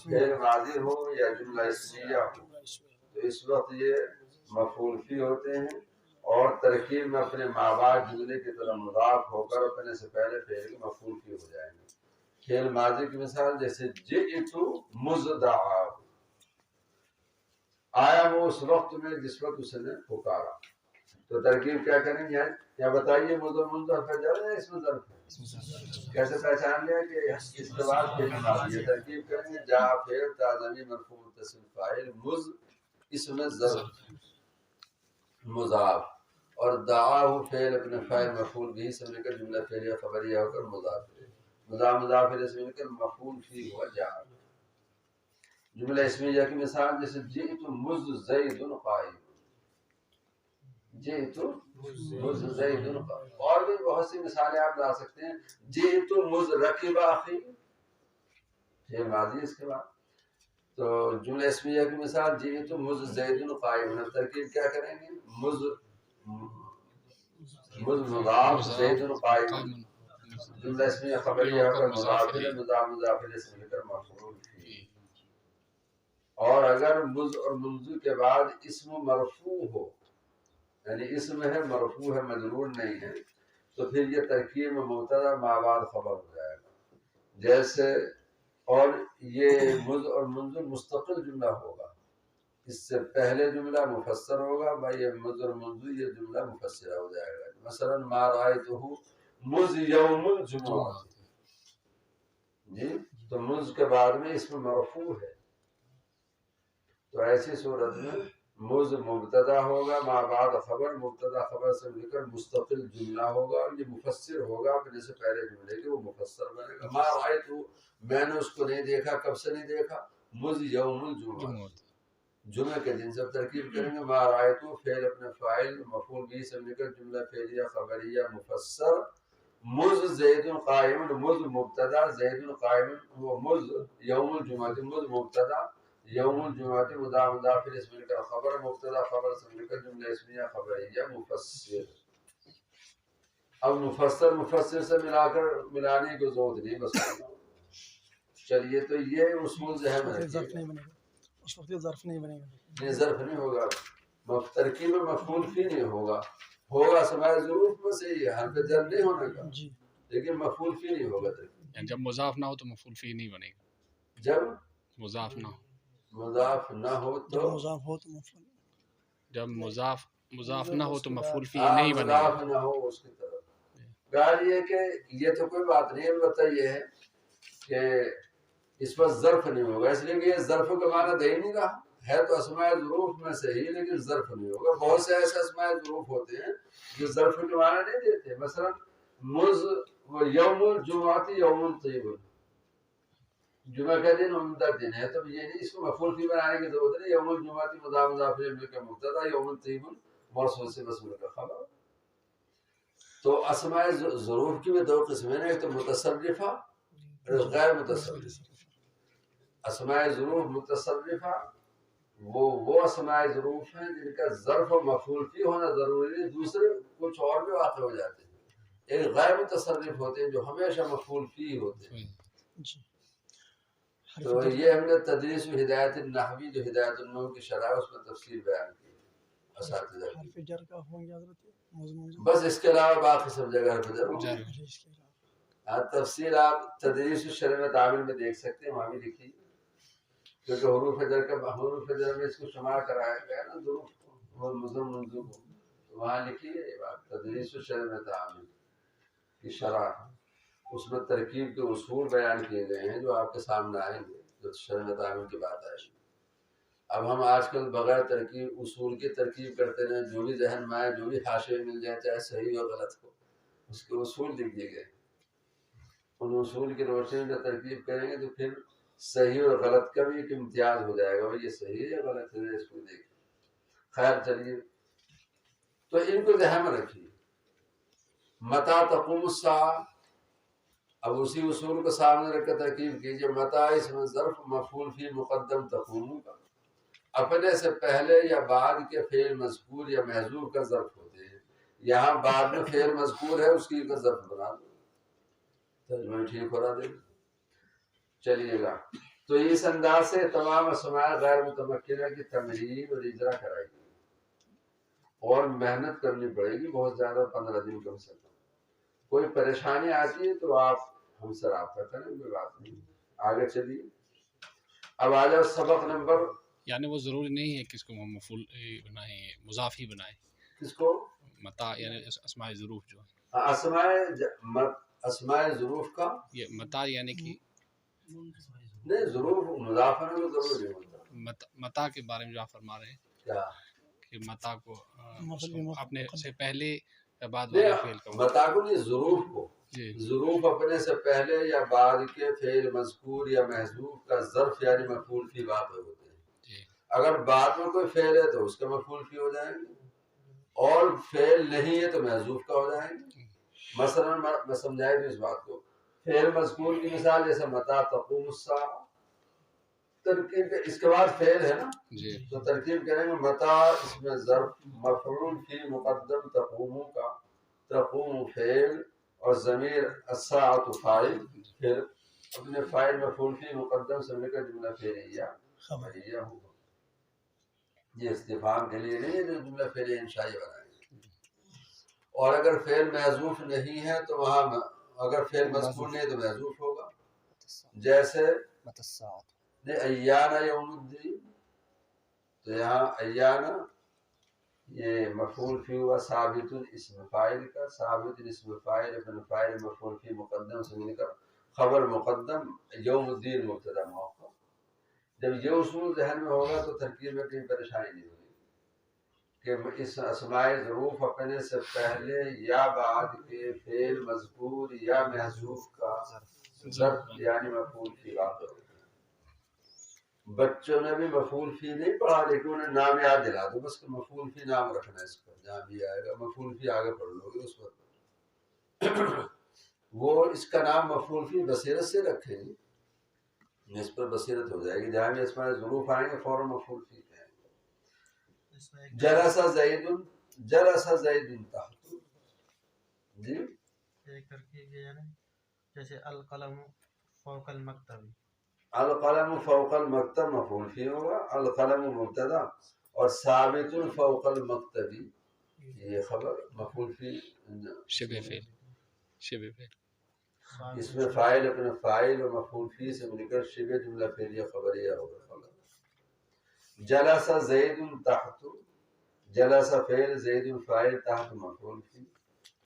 فعل ماضی ہو یا جملہ اسمیہ ہو تو اس وقت یہ مفعول فی ہوتے ہیں، اور ترکیب میں اپنے ما بعد جملے کی طرح مضاف ہو کر اپنے سے پہلے فعل کے مفعول فی ہو جائیں گے۔ فعل ماضی کی مثال جیسے جئت مزدعا، آیا وہ اس وقت میں جس وقت اس نے پکارا، تو ترکیب کیا کریں گے؟ یا بتائیے منذ حرف جر ہے اس میں ظرف ہے؟ کیسے پہچان لیا کہ اس کے بعد فعل ماضی ہے؟ ترکیب کریں گے جا فعل تا ضمیر مرفوع متصل فاعل مز اس میں ظرف مضاف، اور دعا ہو فعل اپنے فاعل مفعول بھی سے مل کر جملہ فعلیہ خبریہ ہو کر مضاف الیہ سے مل کر مفعول فی ہوا جا۔ جملہ اسمیہ کی مثال جیسے جئت مز زید قائم، جئت مز زید قائم، اور بھی بہت سی مثالیں آپ لا سکتے ہیں۔ جئت مز رکب اخی، یہ ماضی اس کے بعد۔ تو جملہ اسمیہ کی مثال جئت مز زید قائم، ترکیب کیا کریں گے؟ مز مضاف زید قائم، جملہ اسمیہ خبریہ ہو کر مضاف الیہ سے مل کر مفعول فی۔ اور اگر مز اور منذ کے بعد اسم مرفوع ہو، یعنی اسم ہے مرفوع ہے مجرور نہیں ہے، تو پھر یہ ترکیب میں مبتدا ما بعد خبر ہو جائے گا۔ جیسے اور یہ مز اور منذ مستقل جملہ ہوگا، اس سے پہلے جملہ مفسر ہوگا، بھائی یہ مز اور منذ یہ جملہ مفسرہ ہو جائے گا۔ مثلا ما رأیتہ مز یوم الجمعہ، جی تو مز کے بعد میں اسم مرفوع ہے، تو ایسی صورت میں مز مبتدا ہوگا، ما بعد خبر، مبتدا خبر سے مل کر مستقل جملہ ہوگا، اور یہ مفسر ہوگا اپنے سے پہلے جملے کے، وہ مفسر بنے گا۔ ما رأیت، میں نے اس کو نہیں دیکھا، کب سے نہیں دیکھا؟ مز یوم الجمعہ، جمعہ کے دن سے ترکیب کریں گے۔ ما رأیت فعل اپنے فاعل مفعول بھی سے مل کر جملہ فعلیہ خبریہ مفسر، مز زید قائم، مز مبتدا زید قائم، وہ مز یوم الجمعہ، مز مبتدا یوم الجمعہ مضاف الیہ سے مل کر خبر، مبتدا خبر سے مل کر جملہ اسمیہ خبریہ مفسر۔ اب مفسر سے ملانے کی ضرورت نہیں، بس چلیے تو یہ اصول ذہن میں رکھیے۔ اس وقت ظرف نہیں بنے گا، نہیں ظرف نہیں ہوگا، ترکیب میں مفعول فی نہیں ہوگا، ہوگا سماع ظروف میں سے یہ حرف جر نہیں ہونے کا، لیکن مفعول فی نہیں ہوگا ترکیب۔ جب مضاف نہ ہو تو مفعول فی نہیں بنے گا، جب مضاف نہ ہو، مضاف نہ ہو تو مضاف ہو تو مفعول، جب مضاف نہ ہو تو مفعول فی نہیں بنے گا۔ مضاف نہ ہو اس کی طرف بہرحال یہ کہ یہ تو کوئی بات نہیں، البتہ یہ ہے کہ اس پر ظرف نہیں ہوگا، اس لیے کہ یہ ظرف کا معنی دے ہی نہیں رہا ہے، تو اسماء ظروف میں سے ہی، لیکن ظرف نہیں ہوگا۔ بہت سے ایسے اسماء ظروف ہوتے ہیں جو ظرف کے معنی نہیں دیتے، مثلا مز یوم الجمعہ یوم طیب، جمعہ کا دن عمدہ دن ہے، تو یہ نہیں اس کو مفعول فی بنانے کی ضرورت نہیں، یوم الجمعہ مضاف الیہ کا مبتدا، یوم طیب موصول سے مسئول کا خبر۔ تو اسماء ظروف کی بھی دو قسمیں ہیں، ایک تو متصرفہ اور غیر متصرفہ۔ اسماء ظروف متصرفہ وہ اسماء ظروف ہیں جن کا ظرف و مفعول فی ہونا ضروری ہے، دوسرے کچھ اور بھی واقع ہو جاتے ہیں۔ ایک غیر متصرف ہوتے ہیں جو ہمیشہ مفعول فی ہوتے ہیں۔ تو یہ ہم نے تدریس و ہدایت النحوی جو ہدایت النحو کی شرح ہے اس میں تفصیل بیان کی اساتذہ کی۔ حرف جر کا ہوں گے حضرت، بس اس کے علاوہ باقی سب جگہ حرف جر ہوگا۔ تفصیل آپ تدریس الشرح میں تعامل میں دیکھ سکتے ہیں، وہاں بھی لکھی، کیونکہ حروف جر میں اس کو شمار کرایا گیا نا ظروف کو اور مضم منظور کو، وہاں لکھی ہے یہ بات تدریس الشرح میں تعامل کی شرح، اس میں ترکیب کے اصول بیان کیے گئے ہیں جو آپ کے سامنے آئیں گے جو شرح میں تعامل کی بات آئے گی۔ اب ہم آج کل بغیر ترکیب اصول کی ترکیب کرتے ہیں، جو بھی ذہن میں آئے، جو بھی حاشیے مل جائے، چاہے صحیح اور غلط ہو، اس کے اصول لکھ دیے گئے، ان اصول کی روشنی میں ترکیب کریں گے تو پھر صحیح اور غلط کا بھی ایک امتیاز ہو جائے گا، یہ صحیح ہے یا غلط ہے، اس کو دیکھ۔ خیر چلیے، تو ان کو ذہن میں رکھیے۔ متى تقوم الساعة، اب اسی اصول کو سامنے رکھ کر ترکیب کیجئے۔ متى اس میں ظرف مفعول فی مقدم تقوم کا، اپنے سے پہلے یا بعد کے فعل مذکور یا محذوف کا ظرف ہوتے ہیں، یہاں بعد میں فعل مذکور ہے اس کی کا ظرف بنا دو، ترجمہ ٹھیک ہو رہا دے۔ چلیے گا. تو اس انداز سے تمام اسماء غیر متمکنہ کی تمرین اور اجرا کرائی اور محنت کرنی پڑے گی بہت زیادہ، 15 دن کم سے کم. کوئی پریشانی آتی ہے تو آپ ہم سے رابطہ کریں، کوئی بات نہیں. آگے چلیے. اب آ جاؤ سبق نمبر. یعنی وہ ضروری نہیں ہے کہ اس کو ہم مفعول بنائیں، مضاف ہی بنائیں. کس کو؟ متا یعنی اسماء ظروف جو ہے. اسماء ظروف کا یہ متا یعنی کہ نہیں، ظروف مضاف ہونے میں ضروری نہیں ہوتا. متا کے بارے میں جو آپ فرما رہے ہیں کیا کہ متا کو مفعول اپنے سے پہلے یا بعد نہیں، والے فعل کا متا کو نہیں، ظروف کو. جی ظروف اپنے سے پہلے یا بعد کے فعل مذکور یا محذوف کا ظرف یعنی مفعول فی واقع ہوتے ہیں. جی اگر بعد میں کوئی فعل ہے تو اس کا مفعول فی ہو جائیں گے، اور فعل نہیں ہے تو محذوف کا ہو جائیں گے. مثلا میں سمجھائی تھی اس بات کو. فعل مذکور کی مثال جیسے متا تقوم الساعہ، ترکیب اس کے بعد فعل ہے نا، جی تو ترکیب کریں گے متا، اس میں ظرف مفعول فی مقدم تقوم کا، تقوم فعل اور ضمیر الساعۃ فاعل، پھر اپنے فاعل مفعول فی مقدم سے مل کر جملہ فعلیہ خبریہ ہوگا. یہ استفہام کے لیے نہیں ہے جو جملہ فعلیہ انشائی بنائیں گے. اور اگر فعل محذوف نہیں ہے تو وہاں اگر فعل مذکور نہیں ہے تو محذوف ہوگا. جیسے ایانا یوم الدین، تو یہاں ایانا یہ مفعول فی ہوا ثابت اسم فاعل کا، ثابت اسم فاعل اپنے فاعل مفعول فی مقدم سے مل کر خبر مقدم، یوم الدین مبتدا مؤخر. جب یہ اصول ذہن میں ہوگا تو ترکیب میں کوئی پریشانی نہیں ہوگی کہ اس اسماء ظروف اپنے سے پہلے یا بعد کے فعل مذکور یا محذوف کا ظرف یعنی مفعول فی واقع ہوگا. بچوں نے بھی مفعول فی نہیں پڑھا لیکن انہیں نام یاد دلا دو بس کہ مفعول فی نام رکھنا ہے. اس کا جہاں بھی آئے گا مفعول فی آگے پڑھ لو گے اس وقت. وہ اس کا نام مفعول فی بصیرت سے رکھیں گے، اس پر بصیرت ہو جائے گی. جہاں بھی اسماء ظروف آئیں گے فوراً مفعول فی کہیں گے. جلسہ زید، جلسہ زید تحت. جی ایک ترکیب یہ ہے نا، جیسے القلم فوق المکتب. القلم فوق المکتب مفعول فی ہوگا، القلم مبتدا اور ثابت فوق المکتب یہ خبر مفعول فی شبہ فعل، شبہ فعل. اس میں فاعل اپنے فاعل اور مفعول فی سے مل کر شبہ جملہ فعلیہ خبریہ ہوگا. جلس زید تحت، جلس فعل زید فاعل تحت مفعول فی.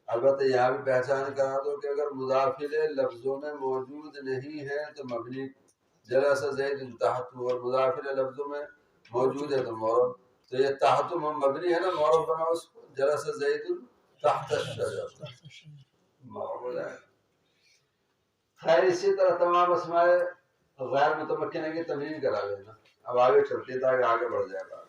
البتہ یہاں بھی پہچان کرا دو کہ اگر مضاف الیہ لفظوں میں موجود نہیں ہے تو مبنی، جلس زید تحت، اور مضاف الیہ لفظوں میں موجود ہے تو معرب. تو یہ تحت مبنی ہے نا، معرب بناؤ اس کو، جلس زید تحت الشجر معرب ہو جائے. خیر اسی طرح تمام اسماء غیر متمکنہ کی تمرین کرا لینا. اب آگے چلتے تاکہ آگے بڑھ جائے گا.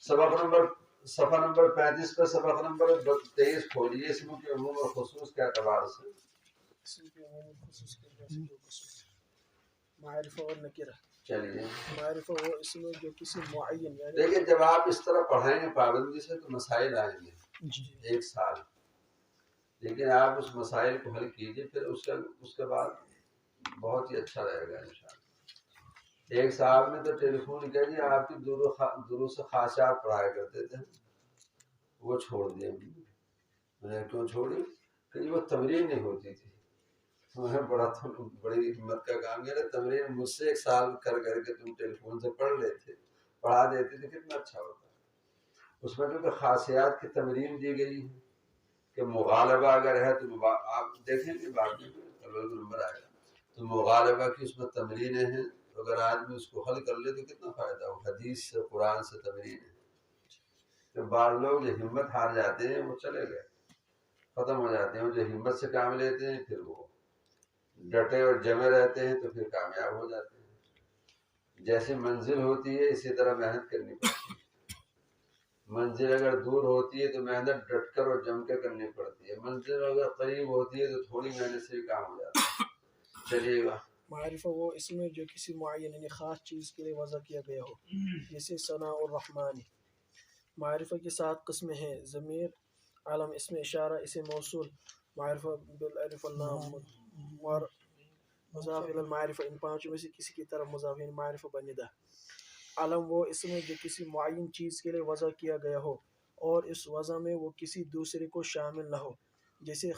سبق نمبر صفحہ نمبر 35 پر سبق نمبر 23 کھولیے. اسموں کے عموم اور خصوص کے اعتبار سے اسم کے عموم اور خصوص کے اعتبار سے دو قسم، معرفہ اور نکرہ. چلیے معرفہ وہ اسم ہے جو کسی معین یعنی دیکھیں جب آپ اس طرح پڑھائیں گے پابندی سے تو مسائل آئیں گے جی ایک سال، لیکن آپ اس مسائل کو حل کیجئے پھر اس کے بعد بہت ہی اچھا رہے گا انشاءاللہ. ایک صاحب نے تو ٹیلی فون کیا جی آپ کی دروس خاصات پڑھایا کرتے تھے، وہ چھوڑ دیے. میں نے کیوں چھوڑی؟ کہ وہ تمرین نہیں ہوتی تھی. میں بڑا بڑی ہمت کا کام کیا، تمرین مجھ سے ایک سال کر کے تم ٹیلی فون سے پڑھ لیتے، پڑھا دیتے تھے، کتنا اچھا ہوتا. اس میں کیونکہ خاصیات کی تمرین دی گئی ہے کہ مغالبہ اگر ہے تو آپ دیکھیں گے بعد میں نمبر آئے گا تو مغالبہ کی اس میں تمرینیں ہیں. اگر آدمی اس کو حل کر لے تو کتنا فائدہ ہو. حدیث سے قرآن سے تمرین ہے. تو بعض لوگ جو ہمت ہار جاتے ہیں وہ چلے گئے، ختم ہو جاتے ہیں. جو ہمت سے کام لیتے ہیں پھر وہ ڈٹے اور جمے رہتے ہیں تو پھر کامیاب ہو جاتے ہیں. جیسی منزل ہوتی ہے اسی طرح محنت کرنی پڑتی ہے. منزل اگر دور ہوتی ہے تو محنت ڈٹ کر اور جم کے کرنی پڑتی ہے. منزل اگر قریب ہوتی ہے تو تھوڑی محنت سے بھی کام ہو جاتا ہے. چلیے گا. معرفہ وہ اسم ہے جو کسی معین یعنی خاص چیز کے لیے وضع کیا گیا ہو، جیسے ثناء الرحمن. معرفہ کی 7 قسمیں ہیں: ضمیر، علم، اسم اشارہ، اسم موصول، معرفہ بالالف واللام، مضاف الی المعرفہ ان پانچوں میں سے کسی کی طرف مضاف یعنی معرفہ بنیدہ علم وہ اسم ہے جو کسی معین چیز کے لیے وضع کیا گیا ہو اور اس وضع میں وہ کسی دوسرے کو شامل نہ ہو جیسے